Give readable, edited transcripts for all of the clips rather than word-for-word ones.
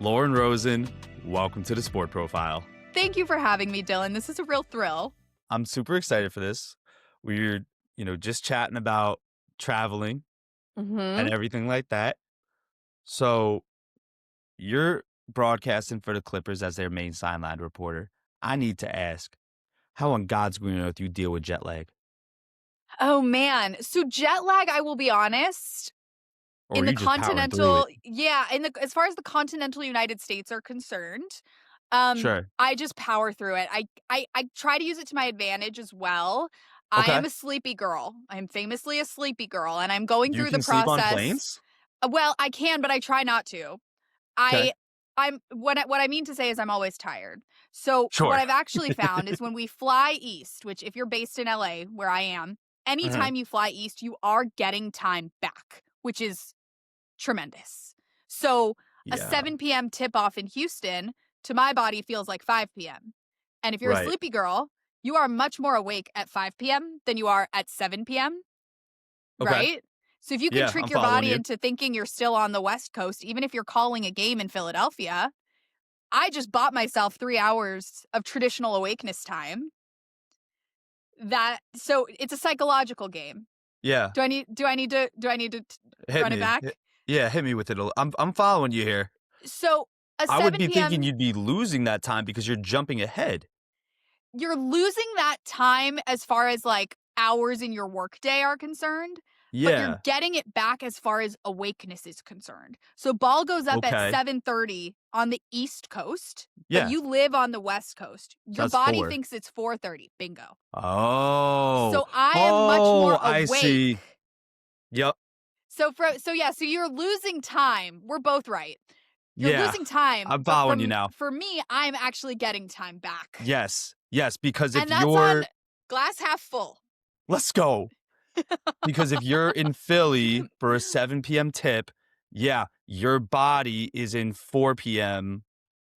Lauren Rosen, welcome to the Sport Profile. Thank you for having me, Dylan. This is a real thrill. I'm super excited for this. We're, just chatting about traveling and everything like that. So you're broadcasting for the Clippers as their main sideline reporter. I need to ask, how on God's green earth you deal with jet lag? Oh, man. So jet lag, I will be honest, Or in you the just powering through continental, it? as far as the continental United States are concerned, Sure. I just power through it. I try to use it to my advantage as well. I Okay. am a sleepy girl. I'm famously a sleepy girl, and I'm going You through the can sleep on process. planes? Well, I can, but I try not to. Okay. What I mean to say is I'm always tired. So Sure. what I've actually found is when we fly east, which if you're based in LA, where I am, anytime you fly east, you are getting time back, which is tremendous. So a 7 p.m. tip-off in Houston to my body feels like 5 p.m. And if you're a sleepy girl, you are much more awake at 5 p.m. than you are at 7 p.m. Okay. Right? So if you can trick I'm your following body you. into thinking you're still on the West Coast, even if you're calling a game in Philadelphia, I just bought myself 3 hours of traditional awakeness time. So it's a psychological game. Yeah. Do I need to run it back? Hit me with it. I'm following you here. So a 7 I would be p.m. thinking you'd be losing that time because you're jumping ahead. You're losing that time as far as like hours in your workday are concerned. But you're getting it back as far as awakeness is concerned. So ball goes up at 7:30 on the East Coast, but you live on the West Coast. Your body thinks it's 4:30. Bingo. Oh. So I am much more awake. I see. Yep. So you're losing time. We're both right. You're losing time. I'm following you now. For me, I'm actually getting time back. Yes, because if and that's you're on glass half full. Let's go. Because if you're in Philly for a 7 p.m. tip, your body is in 4 p.m.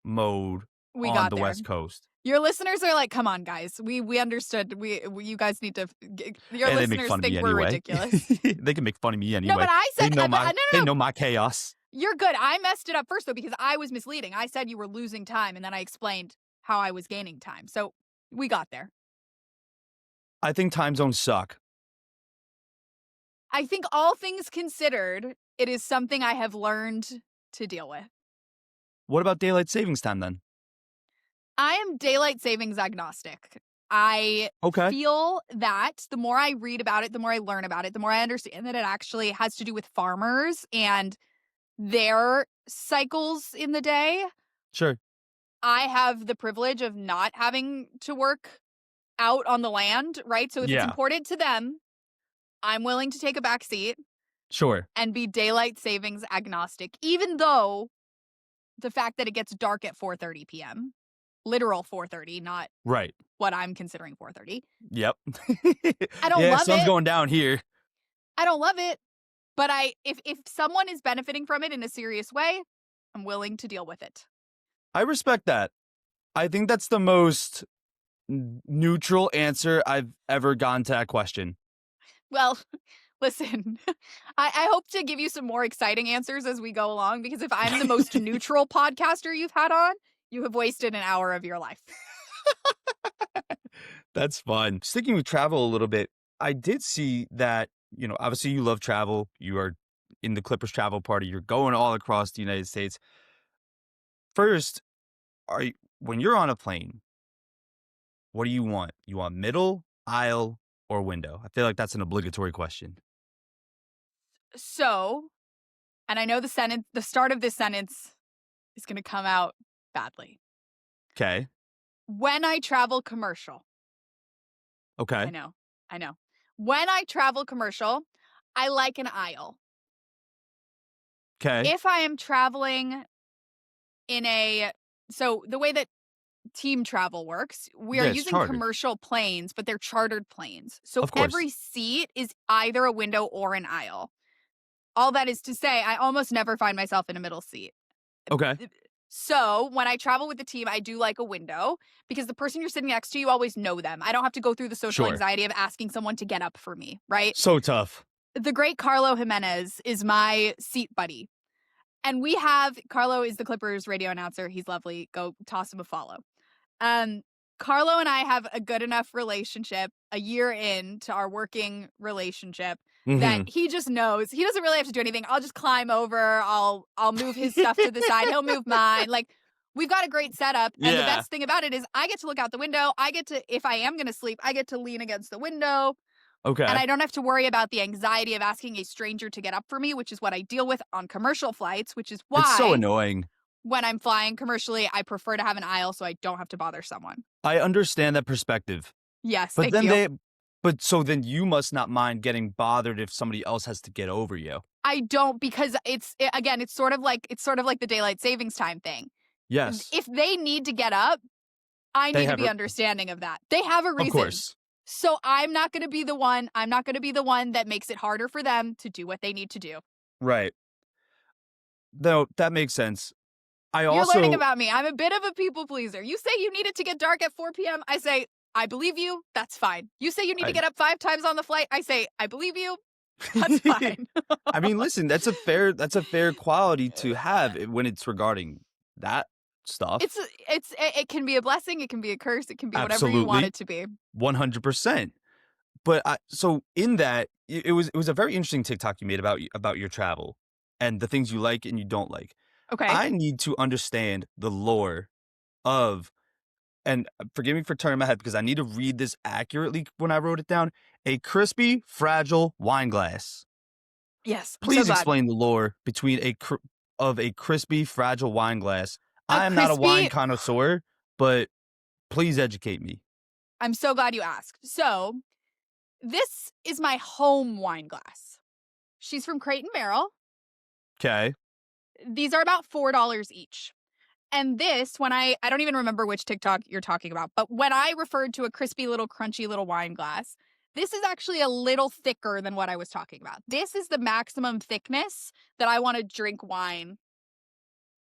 mode on the West Coast. Your listeners are like, come on, guys. We understood. You guys need to. Your And listeners think we're ridiculous. They can make fun of me anyway. No, but I said they know my chaos. You're good. I messed it up first though because I was misleading. I said you were losing time, and then I explained how I was gaining time. So we got there. I think time zones suck. I think all things considered, it is something I have learned to deal with. What about daylight savings time then? I am daylight savings agnostic. I feel that the more I read about it, the more I learn about it, the more I understand that it actually has to do with farmers and their cycles in the day. Sure. I have the privilege of not having to work out on the land, right? So if it's important to them, I'm willing to take a back seat. Sure. And be daylight savings agnostic, even though the fact that it gets dark at 4:30 p.m. Literal 4:30, not what I'm considering 4:30. Yep. I don't love it. Sun's going down here. I don't love it, but if someone is benefiting from it in a serious way, I'm willing to deal with it. I respect that. I think that's the most neutral answer I've ever gotten to that question. Well, listen, I hope to give you some more exciting answers as we go along, because if I'm the most neutral podcaster you've had on, you have wasted an hour of your life. That's fun. Sticking with travel a little bit, I did see that, obviously you love travel. You are in the Clippers travel party. You're going all across the United States. First, when you're on a plane, what do you want? You want middle, aisle, or window? I feel like that's an obligatory question. So, and I know the start of this sentence is going to come out badly. Okay. When I travel commercial. Okay. I know. When I travel commercial, I like an aisle. Okay. If I am traveling so the way that team travel works, we are using commercial planes, but they're chartered planes. So every seat is either a window or an aisle. All that is to say, I almost never find myself in a middle seat. Okay. So when I travel with the team, I do like a window because the person you're sitting next to, you always know them. I don't have to go through the social anxiety of asking someone to get up for me, right? So tough. The great Carlo Jimenez is my seat buddy. And Carlo is the Clippers radio announcer. He's lovely. Go toss him a follow. Um, Carlo and I have a good enough relationship a year into our working relationship that Mhm. he just knows he doesn't really have to do anything. I'll just climb over. I'll move his stuff to the side. He'll move mine. Like we've got a great setup. And the Yeah. best thing about it is I get to look out the window. I get to, if I am going to sleep, I get to lean against the window. And Okay. I don't have to worry about the anxiety of asking a stranger to get up for me, which is what I deal with on commercial flights, which is It's so why annoying. when I'm flying commercially, I prefer to have an aisle so I don't have to bother someone. I understand that perspective. Yes, But thank then you. so then you must not mind getting bothered if somebody else has to get over you. I don't because again, it's sort of like the daylight savings time thing. Yes. If they need to get up, I They need to have be a understanding of that. They have a Of reason. course. So I'm not going to be the one. I'm not going to be the one that makes it harder for them to do what they need to do. Right. Though that makes sense. I You're learning also about me. I'm a bit of a people pleaser. You say you need it to get dark at 4 p.m. I say, I believe you. That's fine. You say you need to I get up 5 times on the flight. I say, I believe you. That's fine. I mean, listen, that's a fair quality to have when it's regarding that stuff. It can be a blessing. It can be a curse. It can be whatever you want Absolutely. it to be. 100%. But so in that, it was a very interesting TikTok you made about your travel and the things you like and you don't like. Okay. I need to understand the lore of, and forgive me for turning my head because I need to read this accurately when I wrote it down. A crispy, fragile wine glass. Yes, I'm so Please glad. explain the lore between of a crispy, fragile wine glass. A I am not a wine crispy. connoisseur, but please educate me. I'm so glad you asked. So this is my home wine glass. She's from Crate and Barrel. Okay. These are about $4 each. And this, when I don't even remember which TikTok you're talking about, but when I referred to a crispy little crunchy little wine glass, this is actually a little thicker than what I was talking about. This is the maximum thickness that I want to drink wine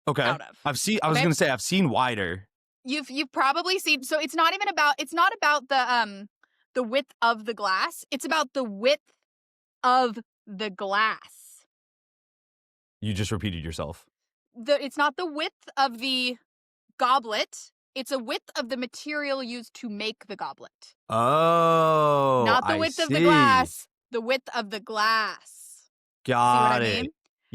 Okay. out of. I was Okay? gonna say I've seen wider. You've probably seen, so it's not about the width of the glass. It's about the width of the glass. You just repeated yourself. It's not the width of the goblet. It's a width of the material used to make the goblet. Oh, Not the I width of the see. glass, the width of the glass. See what I Got mean? it.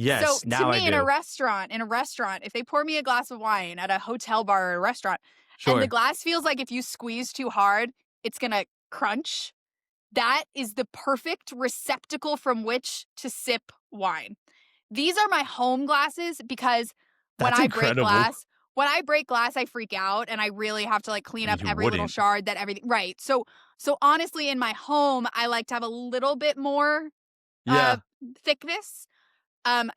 So Yes, to now I me, in a do. restaurant, if they pour me a glass of wine at a hotel bar or a restaurant, and the Sure. glass feels like if you squeeze too hard, it's gonna crunch, that is the perfect receptacle from which to sip wine. These are my home glasses because when That's I break incredible. glass, when I break glass, I freak out and I really have to like clean I mean, up who every little wouldn't? shard that everything right. So honestly in my home, I like to have a little bit more uh Yeah. thickness.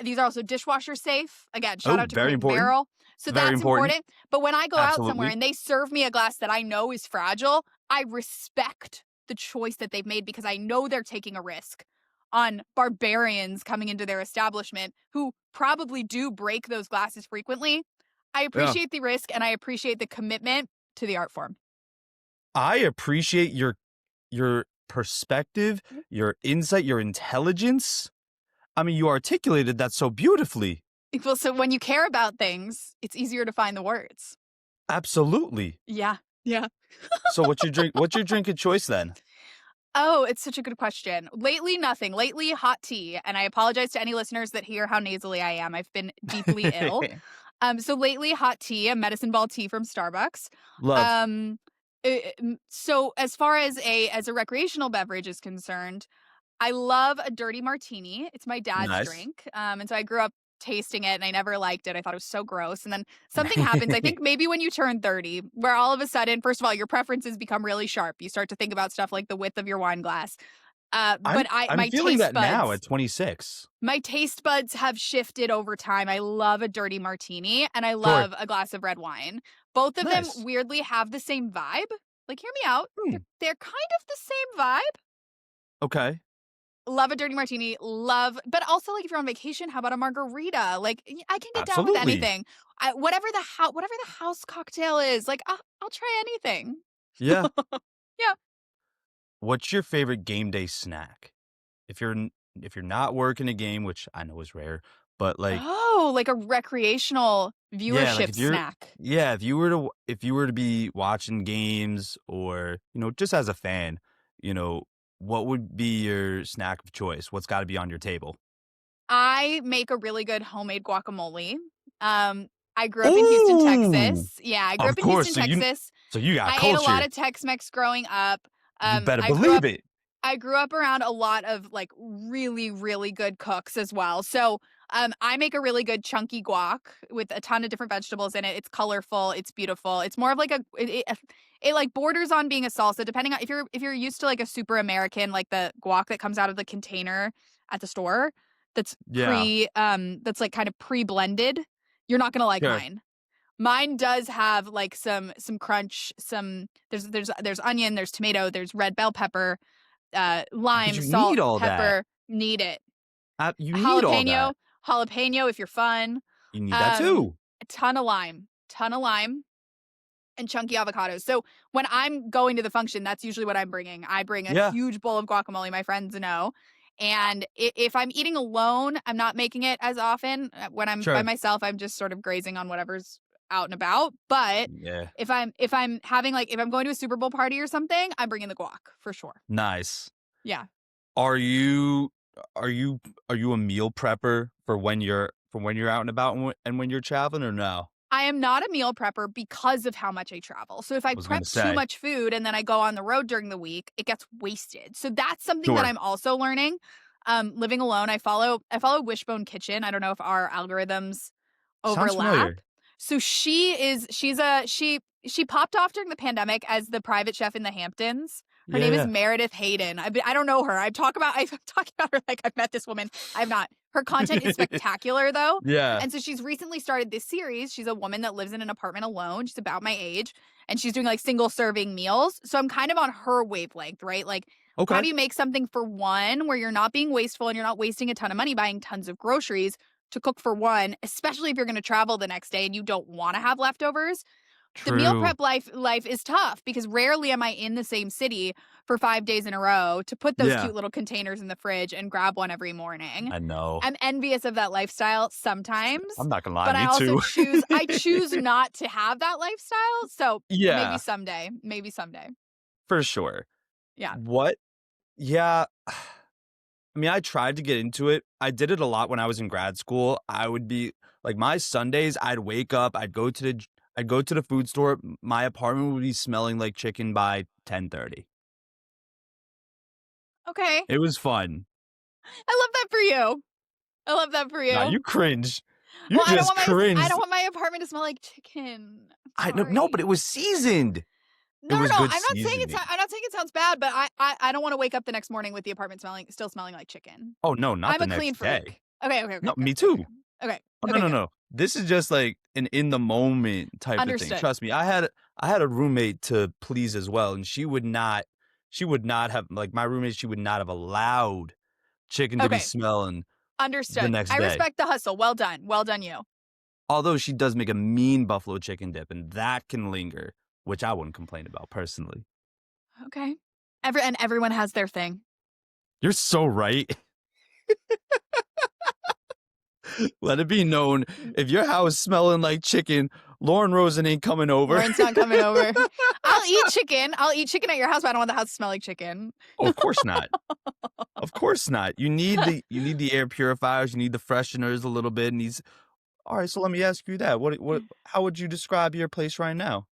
These are also dishwasher safe. Again, shout Oh, out to very Crate and important. Barrel. So Very that's important. important. But when I go out somewhere Absolutely. and they serve me a glass that I know is fragile, I respect the choice that they've made because I know they're taking a risk on barbarians coming into their establishment who probably do break those glasses frequently. I Yeah. appreciate the risk and I appreciate the commitment to the art form. I appreciate your perspective, your insight, your intelligence. I mean, you articulated that so beautifully. Well, so when you care about things, it's easier to find the words. Absolutely. Yeah. Yeah. So what's your drink of choice then? Oh, it's such a good question. Lately, nothing. Lately, hot tea. And I apologize to any listeners that hear how nasally I am. I've been deeply ill. So lately, hot tea, a medicine ball tea from Starbucks. Love. Um, so as far as a recreational beverage is concerned, I love a dirty martini. It's my dad's Nice. drink. And so I grew up tasting it and I never liked it. I thought it was so gross. And then something happens, I think maybe when you turn 30, where all of a sudden, first of all, your preferences become really sharp. You start to think about stuff like the width of your wine glass. I'm But I I'm feeling that now at 26. my taste buds have shifted over time. I love a dirty martini and I Sure. love a glass of red wine. Both of them Nice. weirdly have the same vibe. Like, hear me out. Hmm. They're kind of the same vibe. Okay. Love a dirty martini, but also, like, if you're on vacation, how about a margarita? Like, I can get down with Absolutely. anything. Whatever the house cocktail is, like, I'll try anything. Yeah. Yeah. What's your favorite game day snack? If you're not working a game, which I know is rare, but, like Oh, like a recreational yeah, like, viewership snack. if you were to be watching games or, just as a fan, you know, what would be your snack of choice? What's gotta be on your table? I make a really good homemade guacamole. Um, I grew up in Houston, Ooh! Texas. Yeah, I grew Of up in course, Houston, Texas. so you got I ate a lot culture. of Tex-Mex growing up. You Um, better I grew believe up it. I grew up around a lot of, like, really, really good cooks as well. So, I make a really good chunky guac with a ton of different vegetables in it. It's colorful, it's beautiful. It's more of like it, like, borders on being a salsa depending on if you're used to, like, a super American, like, the guac that comes out of the container at the store that's Yeah, that's, like, kind of pre-blended, you're not gonna like sure. mine. Mine does have, like, some crunch, some there's onion, there's tomato, there's red bell pepper, Because lime, you salt, need all that. pepper, need it. You need all Jalapeno that. jalapeno if you're fun. You need that Um, too. a ton of lime, and chunky avocados. So, when I'm going to the function, that's usually what I'm bringing. I bring a Yeah, huge bowl of guacamole, my friends know, and if I'm eating alone, I'm not making it as often. When I'm by sure. myself, I'm just sort of grazing on whatever's out and about, but Yeah, if I'm having, like if I'm going to a Super Bowl party or something, I'm bringing the guac for sure. nice. Yeah. Are you are you are you a meal prepper for when you're out and about and when you're traveling or no? I am not a meal prepper because of how much I travel. So if I I was gonna prep too say. much food and then I go on the road during the week, it gets wasted. So that's something that Sure. I'm also learning. Living alone, I follow Wishbone Kitchen. I don't know if our algorithms Sounds overlap. familiar. So she popped off during the pandemic as the private chef in the Hamptons. Her Yeah, name is yeah. Meredith Hayden. I don't know her. I'm talking about her like I've met this woman. I've not. Her content is spectacular though. Yeah, And so she's recently started this series. She's a woman that lives in an apartment alone. She's about my age and she's doing like single serving meals. So I'm kind of on her wavelength, right? Like, how okay. do you make something for one where you're not being wasteful and you're not wasting a ton of money buying tons of groceries to cook for one, especially if you're going to travel the next day and you don't want to have leftovers? The meal True. prep life is tough because rarely am I in the same city for 5 days in a row to put those Yeah, cute little containers in the fridge and grab one every morning. I know. I'm envious of that lifestyle sometimes, I'm not gonna lie, but I me also too. choose not to have that lifestyle, so Yeah, maybe someday. for sure. Yeah. What Yeah, I mean, I tried to get into it. I did it a lot when I was in grad school. I would be like my Sundays, I'd wake up, I'd go to the food store. My apartment would be smelling like chicken by 10:30. Okay. It was fun. I love that for you. I love that for Nah, you. you cringe. You Well, just I don't cringed. want my apartment to smell like chicken. I'm I no, but sorry. it was seasoned. No, It no, was no. good seasoning. I'm not saying it sounds bad, but I don't wanna wake up the next morning with the apartment still smelling like chicken. Oh, no, not I'm the a clean next day. freak. Okay, okay, okay, No, okay, me okay, okay. too. Okay. Oh, no, Okay, no, good. no. This is just like an in the moment type of thing. Understood. Trust me. I had a roommate to please as well, and she would not have like my roommate, she would not have allowed chicken to be Okay, smelling the understood. next I day. respect the hustle. Well done. Well done, you. Although she does make a mean buffalo chicken dip, and that can linger, which I wouldn't complain about personally. Okay. Everyone has their thing. You're so right. Let it be known, if your house smelling like chicken, Lauren Rosen ain't coming over. Lauren's not coming over. I'll eat chicken. I'll eat chicken at your house, but I don't want the house to smell like chicken. Oh, of course not. Of course not. You need the air purifiers, you need the fresheners a little bit, and these all right, so let me ask you that. What how would you describe your place right now?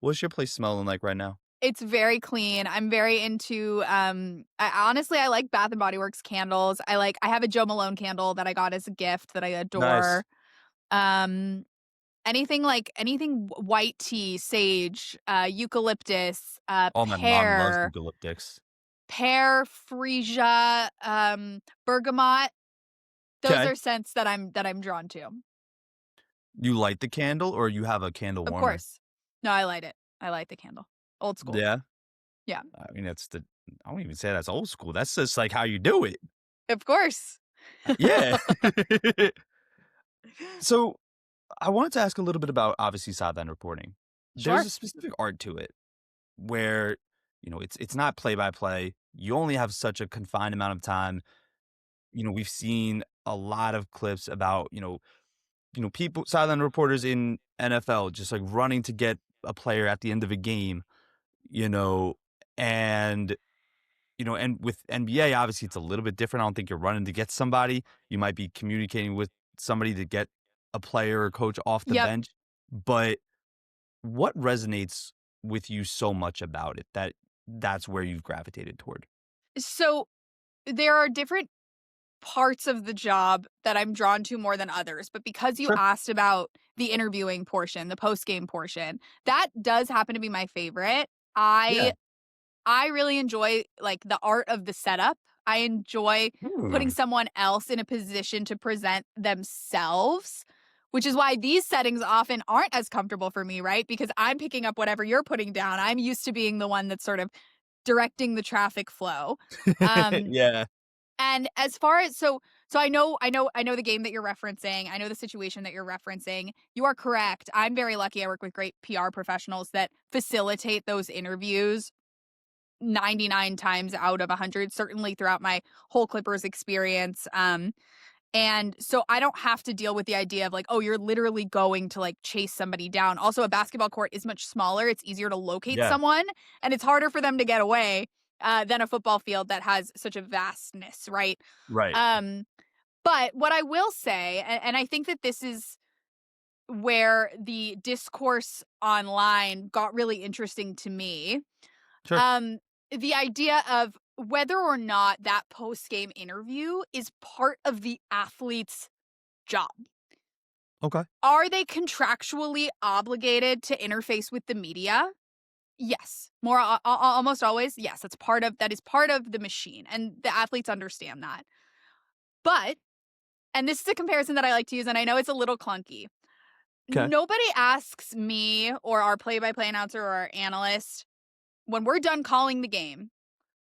What's your place smelling like right now? It's very clean. I'm very into I like Bath and Body Works candles. I have a Joe Malone candle that I got as a gift that I Nice. adore. Um anything white tea, sage, eucalyptus, Oh, my mom loves pear, eucalyptics. freesia, bergamot. Those Okay. are scents that I'm drawn to. You light the candle or you have a candle Of warmer? course. No, I light it. I light the candle. Old school. Yeah. Yeah. I mean, I won't even say that's old school. That's just like how you do it. Of course. Yeah. So I wanted to ask a little bit about obviously sideline reporting. There's Sure. a specific art to it where, it's not play by play. You only have such a confined amount of time. we've seen a lot of clips about, people sideline reporters in NFL just, like, running to get a player at the end of a game, you know, and, and with NBA, obviously, it's a little bit different. I don't think you're running to get somebody. You might be communicating with somebody to get a player or coach off the Yep. bench, but what resonates with you so much about it that that's where you've gravitated toward? So there are different parts of the job that I'm drawn to more than others, but because you Sure. asked about the interviewing portion, the post-game portion, that does happen to be my favorite. Yeah. I really enjoy, like, the art of the setup. I enjoy putting Hmm. someone else in a position to present themselves, which is why these settings often aren't as comfortable for me, right? Because I'm picking up whatever you're putting down. I'm used to being the one that's sort of directing the traffic flow. Um, Yeah. and as far as so I know the game that you're referencing. I know the situation that you're referencing. You are correct. I'm very lucky. I work with great PR professionals that facilitate those interviews 99 times out of 100, certainly throughout my whole Clippers experience. And so I don't have to deal with the idea of like, oh, you're literally going to like chase somebody down. Also, a basketball court is much smaller. It's easier to locate Yeah. someone and it's harder for them to get away than a football field that has such a vastness, right? Right. Um, but what I will say, and I think that this is where the discourse online got really interesting to me. Sure. Um, the idea of whether or not that post-game interview is part of the athlete's job. Okay. Are they contractually obligated to interface with the media? Yes. Almost always, yes, that is part of the machine, and the athletes understand that. But, and this is a comparison that I like to use, and I know it's a little clunky. Okay. Nobody asks me or our play-by-play announcer or our analyst when we're done calling the game.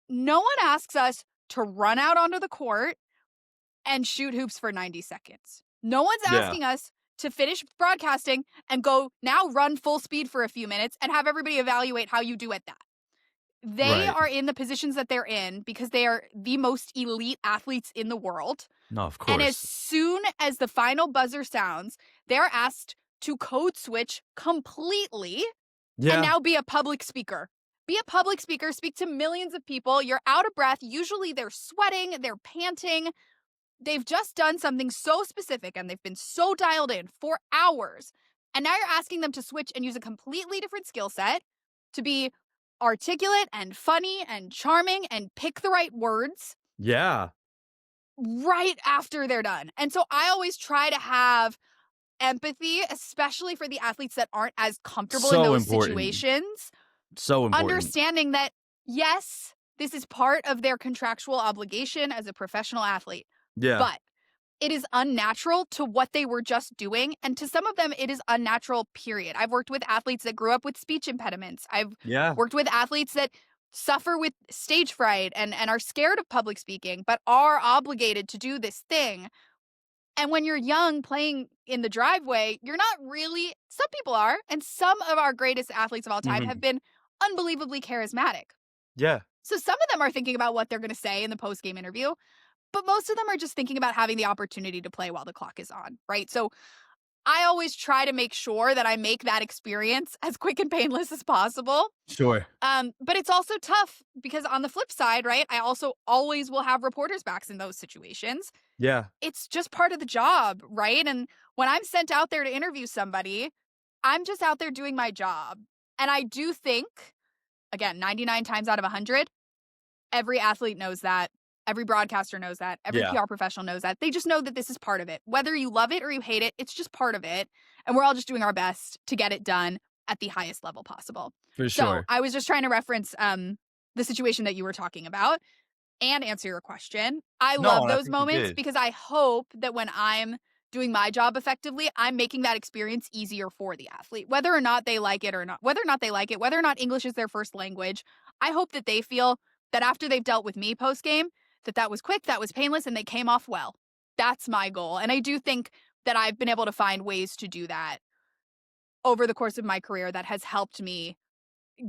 No one asks us to run out onto the court and shoot hoops for 90 seconds. No one's Yeah. asking us to finish broadcasting and go now run full speed for a few minutes and have everybody evaluate how you do at that. They Right. are in the positions that they're in because they are the most elite athletes in the world. No, of And as course. soon as the final buzzer sounds, they're asked to code switch completely and Yeah. now be a public speaker. Be a public speaker, speak to millions of people. You're out of breath. Usually they're sweating, they're panting. They've just done something so specific and they've been so dialed in for hours. And now you're asking them to switch and use a completely different skill set to be articulate and funny and charming and pick the right words Yeah. right after they're done. And so I always try to have empathy, especially for the athletes that aren't as comfortable in So those important. situations, So important. understanding that, yes, this is part of their contractual obligation as a professional athlete, Yeah. but it is unnatural to what they were just doing. And to some of them, it is unnatural, period. I've worked with athletes that grew up with speech impediments. I've Yeah. worked with athletes that suffer with stage fright and are scared of public speaking, but are obligated to do this thing. And when you're young playing in the driveway, you're not really, some people are, and some of our greatest athletes of all time have Mhm. been unbelievably charismatic. Yeah. So some of them are thinking about what they're going to say in the post game interview, but most of them are just thinking about having the opportunity to play while the clock is on, right? So I always try to make sure that I make that experience as quick and painless as possible. Sure. But it's also tough because on the flip side, right? I also always will have reporters' backs in those situations. Yeah. It's just part of the job, right? And when I'm sent out there to interview somebody, I'm just out there doing my job. And I do think, again, 99 times out of 100, every athlete knows that. Every broadcaster knows that. Every Yeah. PR professional knows that. They just know that this is part of it. Whether you love it or you hate it, it's just part of it. And we're all just doing our best to get it done at the highest level possible. For So sure. I was just trying to reference the situation that you were talking about and answer your question. I No, love and I those think you moments did. because I hope that when I'm doing my job effectively, I'm making that experience easier for the athlete, whether or not they like it or not, whether or not they like it, whether or not English is their first language. I hope that they feel that after they've dealt with me post game, that was quick, that was painless, and they came off well. That's my goal. And I do think that I've been able to find ways to do that over the course of my career that has helped me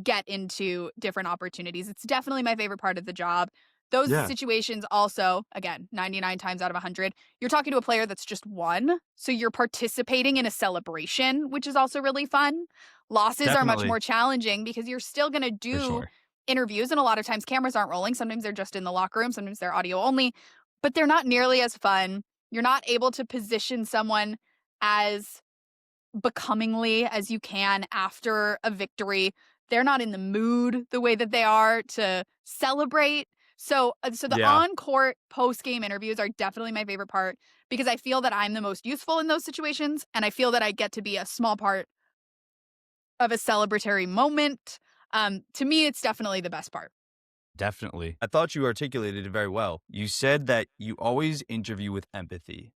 get into different opportunities. It's definitely my favorite part of the job. those Yeah, situations also, again, 99 times out of 100, you're talking to a player that's just won, so you're participating in a celebration, which is also really fun. Losses are much definitely. more challenging because you're still gonna For do sure. interviews, and a lot of times cameras aren't rolling, sometimes they're just in the locker room, sometimes they're audio only, but they're not nearly as fun. You're not able to position someone as becomingly as you can after a victory. They're not in the mood the way that they are to celebrate. So the Yeah, on-court post-game interviews are definitely my favorite part because I feel that I'm the most useful in those situations, and I feel that I get to be a small part of a celebratory moment. To me, it's definitely the best part. definitely. I thought you articulated it very well. You said that you always interview with empathy.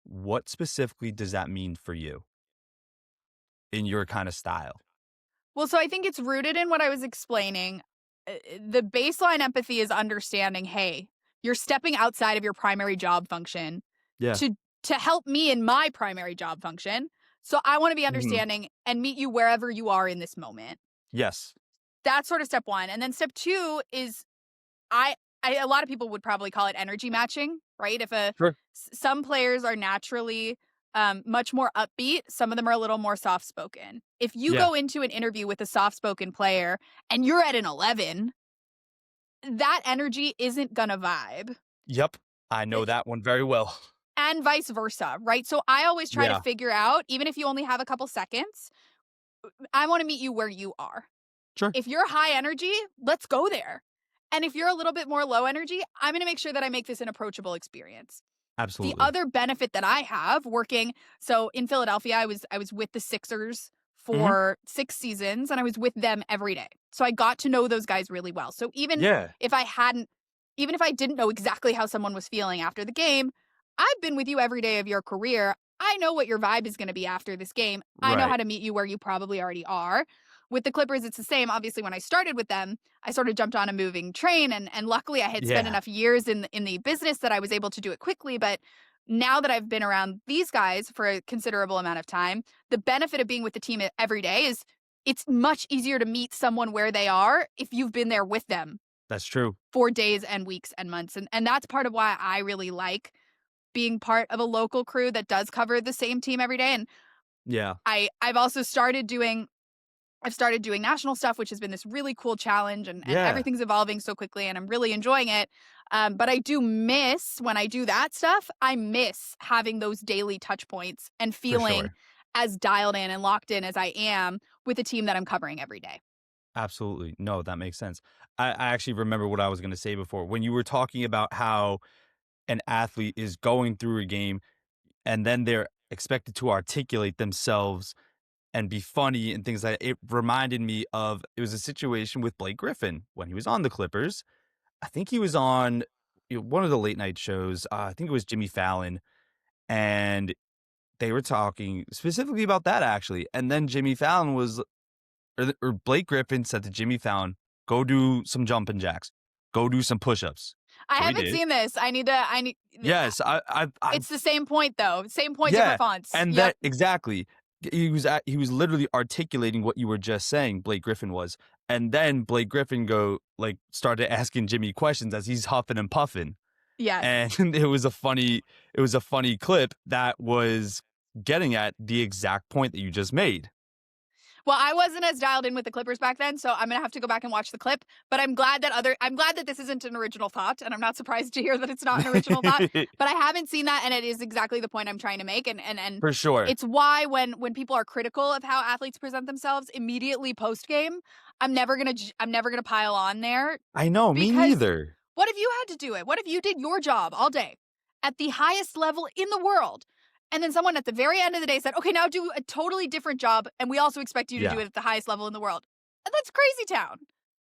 What specifically does that mean for you in your kind of style? Well, so I think it's rooted in what I was explaining. The baseline empathy is understanding, hey, you're stepping outside of your primary job function Yeah. to to help me in my primary job function. So I want to be Mhm. understanding and meet you wherever you are in this moment. Yes. That's sort of step 1. And then step 2 is I a lot of people would probably call it energy matching, right? If Sure. some players are naturally much more upbeat, some of them are a little more soft spoken. If you Yeah. go into an interview with a soft spoken player and you're at an 11, that energy isn't gonna vibe. Yep. I Uh, know that one very well. And vice versa, right? So I always try to Yeah. figure out, even if you only have a couple seconds, I want to meet you where you are. Sure. If you're high energy, let's go there. And if you're a little bit more low energy, I'm going to make sure that I make this an approachable experience. The Absolutely. other benefit that I have working, so in Philadelphia, I was with the Sixers Mhm. for 6 seasons and I was with them every day. So I got to know those guys really well. So Yeah. if I hadn't even if I didn't know exactly how someone was feeling after the game, I've been with you every day of your career. I know what your vibe is going to be after this game. I know how Right. to meet you where you probably already are. With the Clippers, it's the same. Obviously, when I started with them, I sort of jumped on a moving train, and luckily I had spent Yeah. enough years in the business that I was able to do it quickly. But now that I've been around these guys for a considerable amount of time, the benefit of being with the team every day is it's much easier to meet someone where they are if you've been there with them That's true. for days and weeks and months. And that's part of why I really like being part of a local crew that does cover the same team every day. And Yeah. I've also started doing national stuff, which has been this really cool challenge, and Yeah. everything's evolving so quickly, and I'm really enjoying it. But I do miss when I do that stuff. I miss having those daily touch points and For feeling sure. as dialed in and locked in as I am with a team that I'm covering every day. Absolutely. No, that makes sense. I actually remember what I was going to say before when you were talking about how an athlete is going through a game and then they're expected to articulate themselves and be funny and things like that. It reminded me of it was a situation with Blake Griffin when he was on the Clippers. I think he was on one of the late night shows. I think it was Jimmy Fallon, and they were talking specifically about that actually. And then Jimmy Fallon was, or Blake Griffin said to Jimmy Fallon, "Go do some jumping jacks, go do some push-ups." I So he haven't did. seen this. I need. Yes, It's the same point though. Same point, yeah, different fonts. and Yep. that exactly. He was literally articulating what you were just saying, Blake Griffin was. And then Blake Griffin started asking Jimmy questions as he's huffing and puffing. Yes. And it was a funny clip that was getting at the exact point that you just made. Well, I wasn't as dialed in with the Clippers back then, so I'm gonna have to go back and watch the clip. But I'm glad that this isn't an original thought, and I'm not surprised to hear that it's not an original thought. But I haven't seen that, and it is exactly the point I'm trying to make. And For sure. it's why when people are critical of how athletes present themselves immediately post game, I'm never gonna pile on there I know, me because neither. what if you had to do it? What if you did your job all day at the highest level in the world? And then someone at the very end of the day said, okay, now do a totally different job. And we also expect you to do Yeah, it at the highest level in the world. And that's crazy town.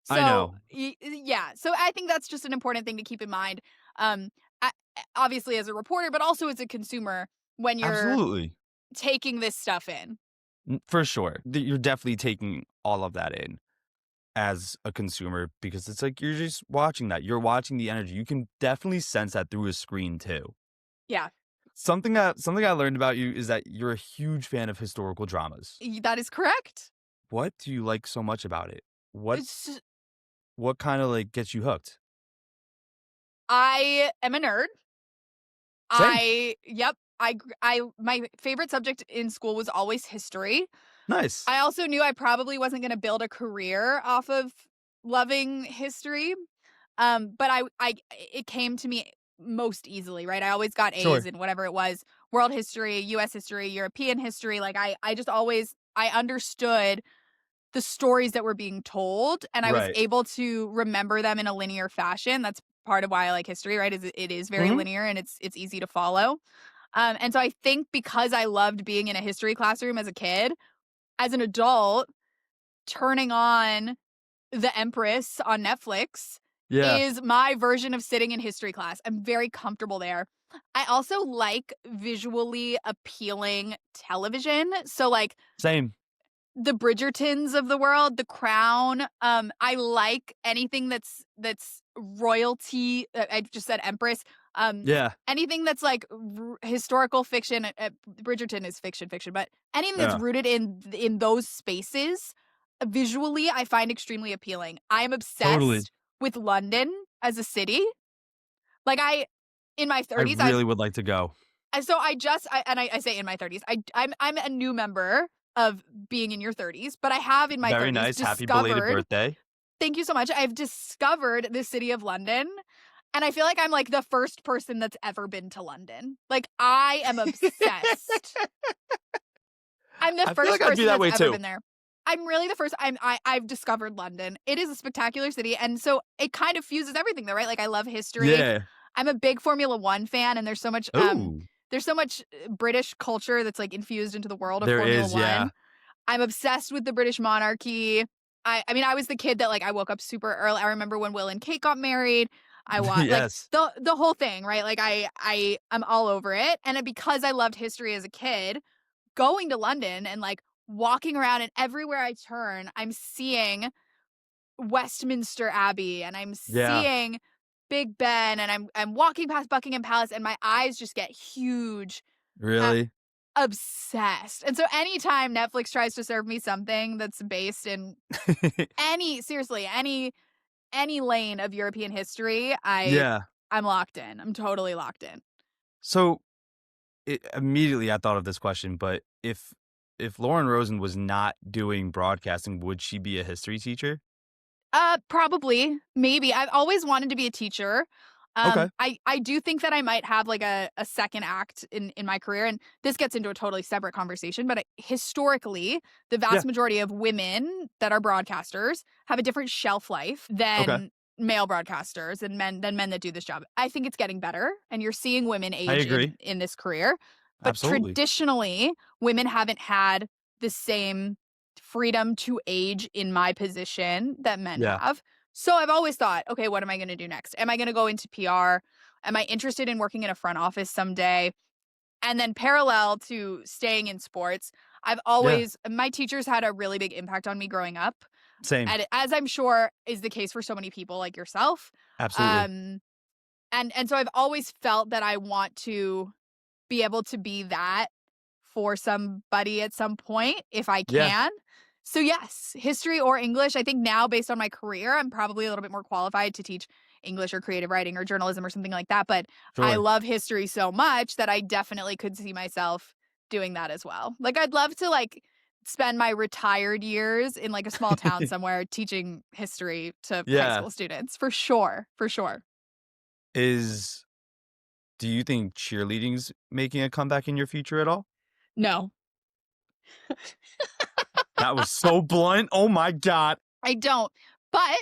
I So, know. yeah. So I think that's just an important thing to keep in mind. Um, I, Obviously, as a reporter, but also as a consumer when you're Absolutely. taking this stuff in. For sure. You're definitely taking all of that in as a consumer because it's like you're just watching that. You're watching the energy. You can definitely sense that through a screen too. Yeah, Something I learned about you is that you're a huge fan of historical dramas. that is correct. What do you like so much about it? What It's what kind of like gets you hooked? I am a nerd. Same. Yep. I my favorite subject in school was always history. Nice. I also knew I probably wasn't gonna build a career off of loving history. But I it came to me most easily, right? I always got A's Sure. in whatever it was, world history, US history, European history. Like I just always I understood the stories that were being told and I was Right. able to remember them in a linear fashion. That's part of why I like history, right? Is it is very Mhm. linear and it's easy to follow. And so I think because I loved being in a history classroom as a kid, as an adult, turning on The Empress on Netflix Yeah. is my version of sitting in history class. I'm very comfortable there. I also like visually appealing television. So, like, Same. the Bridgertons of the world, The Crown. I like anything that's royalty. I just said Empress. Um, Yeah. Anything that's like historical fiction. Bridgerton is fiction, but anything that's Yeah. rooted in those spaces, visually, I find extremely appealing. I am Totally. obsessed with London as a city. Like in my I 30s, really would like to go. so I say in my 30s. I'm a new member of being in your 30s, but I have in my Very 30s nice. Happy belated discovered, birthday. thank you so much. I've discovered the city of London, and I feel like I'm like the first person that's ever been to London. Like I am obsessed. I'm the I feel first like I'd be person that that's way ever too. been there. I'm really the first. I've discovered London. It is a spectacular city, and so it kind of fuses everything, though, right? Like I love history. Yeah. I'm a big Formula One fan, and Ooh. there's so much British culture that's like infused into the world of There Formula is, yeah. One. I'm obsessed with the British monarchy. I mean, I was the kid that like I woke up super early. I remember when Will and Kate got married. I want like Yes. the whole thing, right? Like I'm all over it, and because I loved history as a kid, going to London and like walking around and everywhere I turn, I'm seeing Westminster Abbey and I'm Yeah. seeing Big Ben and I'm walking past Buckingham Palace and my eyes just get huge. I'm Really? obsessed. And so anytime Netflix tries to serve me something that's based in any lane of European history, Yeah. I'm locked in. I'm totally locked in. So, immediately I thought of this question, but if Lauren Rosen was not doing broadcasting, would she be a history teacher? Probably, maybe. I've always wanted to be a teacher. Okay. I do think that I might have like a second act in my career, and this gets into a totally separate conversation. But historically, the vast Yeah. majority of women that are broadcasters have a different shelf life Okay. than male broadcasters and men that do this job. I think it's getting better, and you're seeing women I age agree. in this career. But Absolutely. traditionally, women haven't had the same freedom to age in my position that men Yeah. have. So I've always thought, okay, what am I going to do next? Am I going to go into PR? Am I interested in working in a front office someday? And then parallel to staying in sports, Yeah. my teachers had a really big impact on me growing up. Same. And as I'm sure is the case for so many people like yourself. Absolutely. Um, and so I've always felt that I want to be able to be that for somebody at some point if I Yeah. can. So yes, history or English. I think now based on my career, I'm probably a little bit more qualified to teach English or creative writing or journalism or something like that, but I Sure. love history so much that I definitely could see myself doing that as well. Like I'd love to like spend my retired years in like a small town somewhere teaching history to high Yeah. school students for sure, for sure. Is Do you think cheerleading's making a comeback in your future at all? No. That was so blunt. Oh my god. I don't. But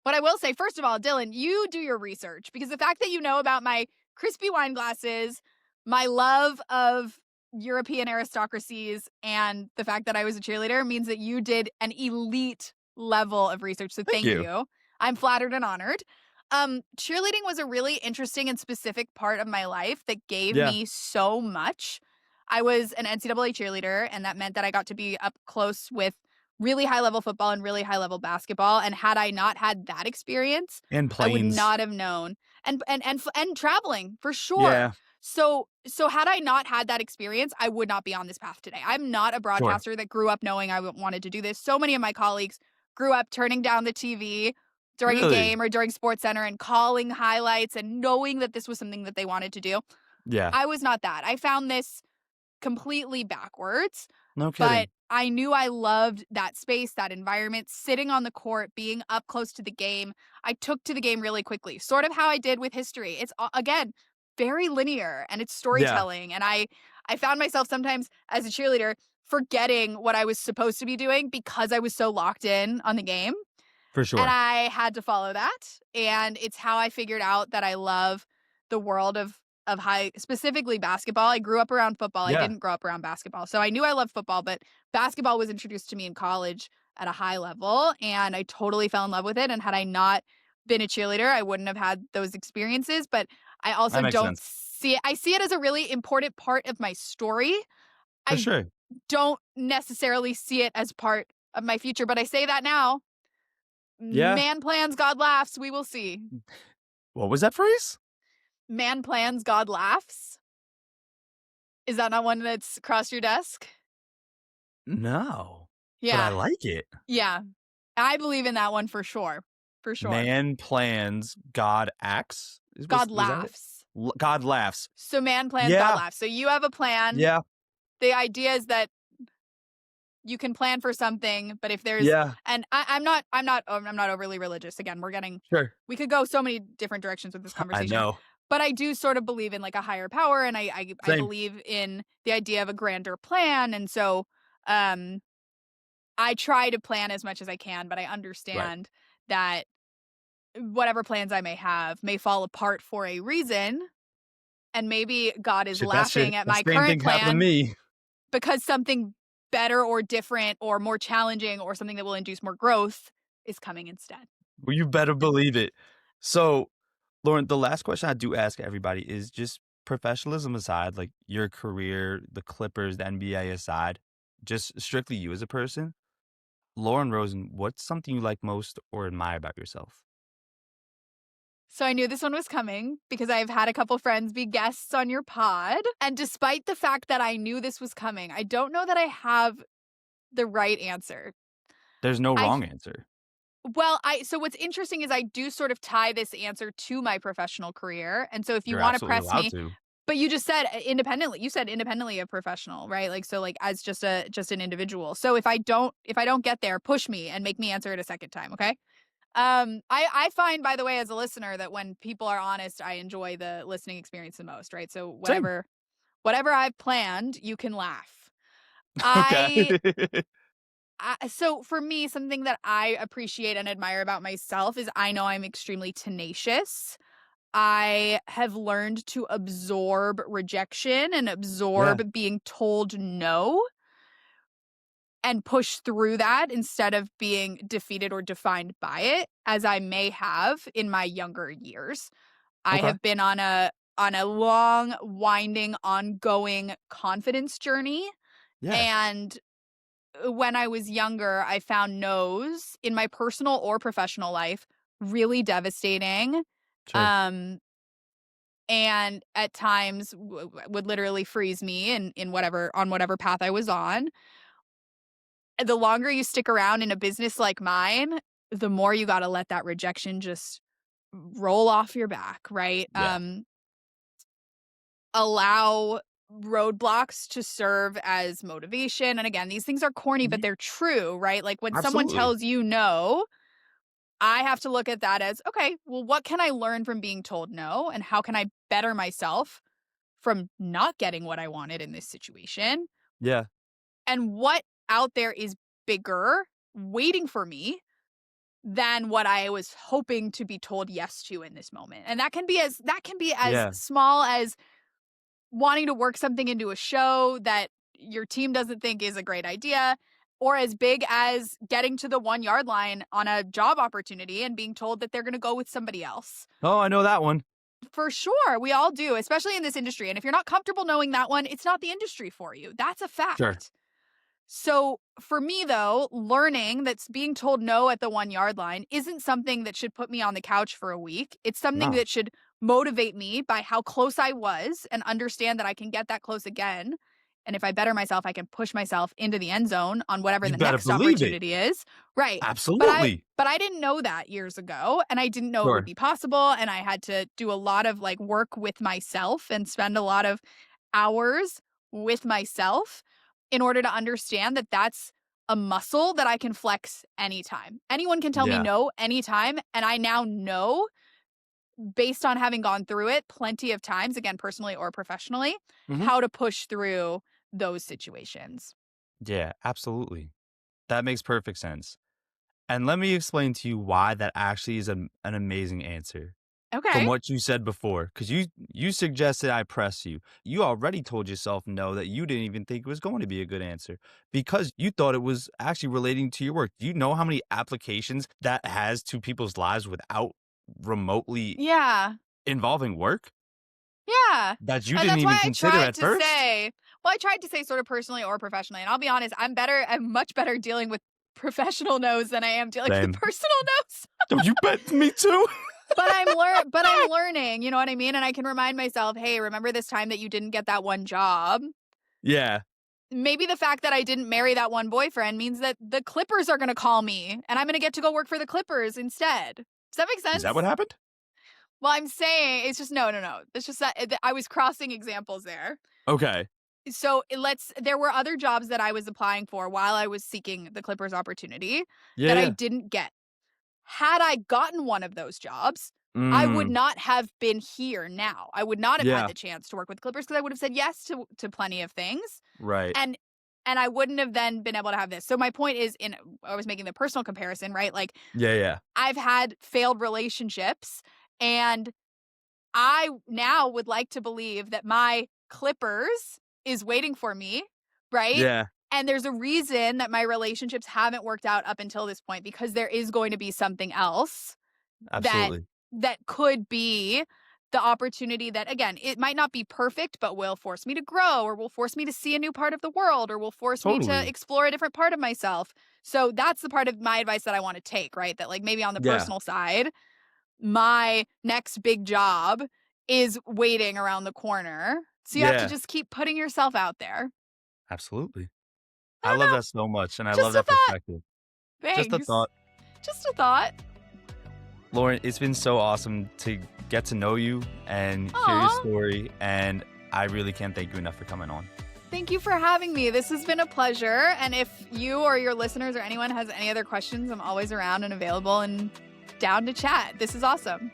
what I will say, first of all, Dylan, you do your research because the fact that you know about my crispy wine glasses, my love of European aristocracies, and the fact that I was a cheerleader means that you did an elite level of research. So Thank thank you. you. I'm flattered and honored. Cheerleading was a really interesting and specific part of my life that gave Yeah. me so much. I was an NCAA cheerleader, and that meant that I got to be up close with really high level football and really high level basketball. And had I not had that experience, And I would planes. not have known. And traveling for sure. Yeah. So had I not had that experience, I would not be on this path today. I'm not a Sure. broadcaster that grew up knowing I wanted to do this. So many of my colleagues grew up turning down the TV during a Really? game or during Sports Center and calling highlights and knowing that this was something that they wanted to do. Yeah. I was not that. I found this completely backwards, No but kidding. I knew I loved that space, that environment, sitting on the court, being up close to the game. I took to the game really quickly, sort of how I did with history. It's again very linear and it's Yeah, storytelling. And I found myself sometimes as a cheerleader forgetting what I was supposed to be doing because I was so locked in on the game. for And sure. I had to follow that, and it's how I figured out that I love the world of high specifically basketball. I grew up around football, I Yeah, didn't grow up around basketball, so I knew I loved football, but basketball was introduced to me in college at a high level, and I totally fell in love with it, and had I not been a cheerleader, I wouldn't have had those experiences, but I that also makes don't sense. see it I see it as a really important part of my story. For I sure. don't necessarily see it as part of my future, but I say that now. Yeah. Man plans, God laughs. We will see. What was that phrase? Man plans, God laughs. Is that not one that's crossed your desk? No, but I Yeah. like it. Yeah. I believe in that one for sure. For sure. Man plans, God acts. God Was that it? laughs. God laughs. So man plans, God Yeah, laughs. So you have a plan. yeah, The idea is that you can plan for something, but if there's yeah, and I'm not overly religious. Again, sure. we could go so many different directions with this I conversation. know. But I do sort of believe in like a higher power, and I Same. believe in the idea of a grander plan. And so um I try to plan as much as I can, but I Right. understand that whatever plans I may have may fall apart for a reason. And maybe God is laughing at That my same current thing happened to plan me. because something better or different or more challenging or something that will induce more growth is coming instead. Well, you better believe it. So, Lauren, the last question I do ask everybody is just professionalism aside, like your career, the Clippers, the NBA aside, just strictly you as a person. Lauren Rosen, what's something you like most or admire about yourself? So I knew this one was coming because I've had a couple friends be guests on your pod. And despite the fact that I knew this was coming, I don't know that I have the right answer. There's no I wrong answer. Well, I so what's interesting is I do sort of tie this answer to my professional career. And so if you You're want to absolutely press allowed me, to. but you just said independently. You said independently of professional, right? Like so like as just an individual. So if I don't get there, push me and make me answer it a second time, okay? I find by the way as a listener that when people are honest, I enjoy the listening experience the most, right? So Same. whatever I've planned, you can laugh. Okay. I so for me, something that I appreciate and admire about myself is I know I'm extremely tenacious. I have learned to absorb rejection and Yeah. absorb being told no and push through that instead of being defeated or defined by it as I may have in my younger years. I Okay. have been on a long, winding, ongoing confidence journey, Yeah. and when I was younger, I found no's in my personal or professional life really devastating. Sure. Um, and at times would literally freeze me in whatever path I was on. The longer you stick around in a business like mine, the more you got to let that rejection just roll off your back, right? Yeah. Allow roadblocks to serve as motivation. And again, these things are corny, but Ye they're true, right? Like when someone Absolutely. tells you no, I have to look at that as, okay, well, what can I learn from being told no? And how can I better myself from not getting what I wanted in this situation? Yeah. And what out there is bigger waiting for me than what I was hoping to be told yes to in this moment. And that can be as Yeah. small as wanting to work something into a show that your team doesn't think is a great idea, or as big as getting to the 1 yard line on a job opportunity and being told that they're going to go with somebody else. Oh, I know that one. For sure, we all do, especially in this industry. And if you're not comfortable knowing that one, it's not the industry for you. That's a Sure. fact. So for me, though, learning that's being told no at the 1 yard line isn't something that should put me on the couch for a week. It's something No. that should motivate me by how close I was and understand that I can get that close again And if I better myself, I can push myself into the end zone on whatever You the better next believe it. opportunity is. Right. Absolutely. But I didn't know that years ago, and I didn't know it would Sure. be possible, and I had to do a lot of, like, work with myself and spend a lot of hours with myself in order to understand that that's a muscle that I can flex anytime. Anyone can tell me Yeah. no anytime, and I now know, based on having gone through it plenty of times, again, personally or professionally, Mhm. how to push through those situations. Yeah, absolutely. That makes perfect sense. And let me explain to you why that actually is an amazing answer from Okay. what you said before, because you suggested I press you. You already told yourself no, that you didn't even think it was going to be a good answer because you thought it was actually relating to your work. Do you know how many applications that has to people's lives without remotely Yeah. involving work Yeah. that you And didn't that's even why consider at first? I tried to say sort of personally or professionally. And I'll be honest, I'm much better dealing with professional no's than I am dealing with Same. personal no's. Don't you bet me too? But I'm learning, you know what I mean? And I can remind myself, "Hey, remember this time that you didn't get that one job?" Yeah. Maybe the fact that I didn't marry that one boyfriend means that the Clippers are gonna call me, and I'm gonna get to go work for the Clippers instead. Does that make Is that what sense? happened? Well, I'm saying it's just no, no, no. It's just that I was crossing examples there. Okay. So, there were other jobs that I was applying for while I was seeking the Clippers opportunity Yeah, that I yeah. didn't get. Had I gotten one of those jobs, I would Mm, not have been here now. I would not have had yeah. the chance to work with Clippers because I would have said yes to plenty of things, Right. and I wouldn't have then been able to have this. So my point is, I was making the personal comparison, right? Like, Yeah, yeah. I've had failed relationships, and I now would like to believe that my Clippers is waiting for me, right? Yeah, And there's a reason that my relationships haven't worked out up until this point because there is going to be something else that absolutely. could be the opportunity that, again, it might not be perfect, but will force me to grow or will force me to see a new part of the world or will force me to Totally. explore a different part of myself. So that's the part of my advice that I want to take, right? That, like, maybe on the Yeah. personal side, my next big job is waiting around the corner. So you have to Yeah, just keep putting yourself out there. absolutely. I I don't love know. that so much, and I love Just a that thought. perspective. Just a Thanks. thought. Just a thought. Lauren, it's been so awesome to get to know you and hear your Aw. story, and I really can't thank you enough for coming on. Thank you for having me. This has been a pleasure. And if you or your listeners or anyone has any other questions, I'm always around and available and down to chat. This is awesome.